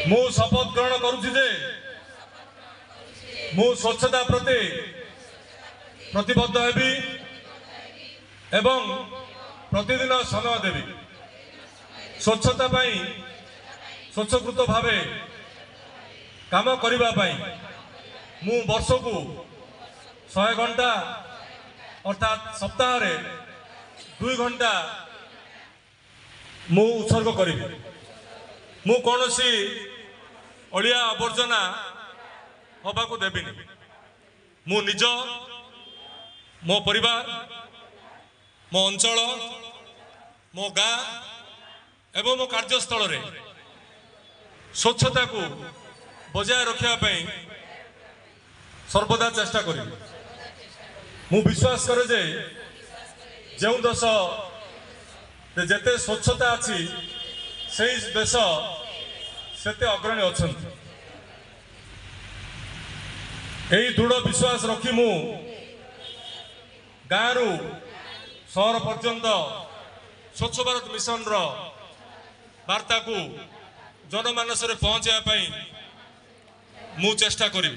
मु शपथ ग्रहण करुछि जे मु स्वच्छता प्रति प्रतिबद्ध हेबी एवं प्रतिदिन समय देवी। स्वच्छता पाई स्वच्छकृत भावे काम करिबा पाई मु वर्ष को 100 घंटा अर्थात सप्ताह रे 2 घंटा मु उत्सर्ग करी। मु कौनसी अलिया आवर्जना हवा को देविनी। मु निज मो परिवार मो अंचल मो गाँ एवं मो कार्यस्थल रे स्वच्छता को बजाय रखा सर्वदा चेष्टा करी। मु विश्वास करे जे जो देश जेते स्वच्छता अच्छी से देश सेते अग्रणी अछंती। यही दृढ़ विश्वास रखी मु गाँव शहर पर्यंत स्वच्छ भारत मिशन रो वार्ता को जनमानस रे पहुंचाया मु चेष्टा करी।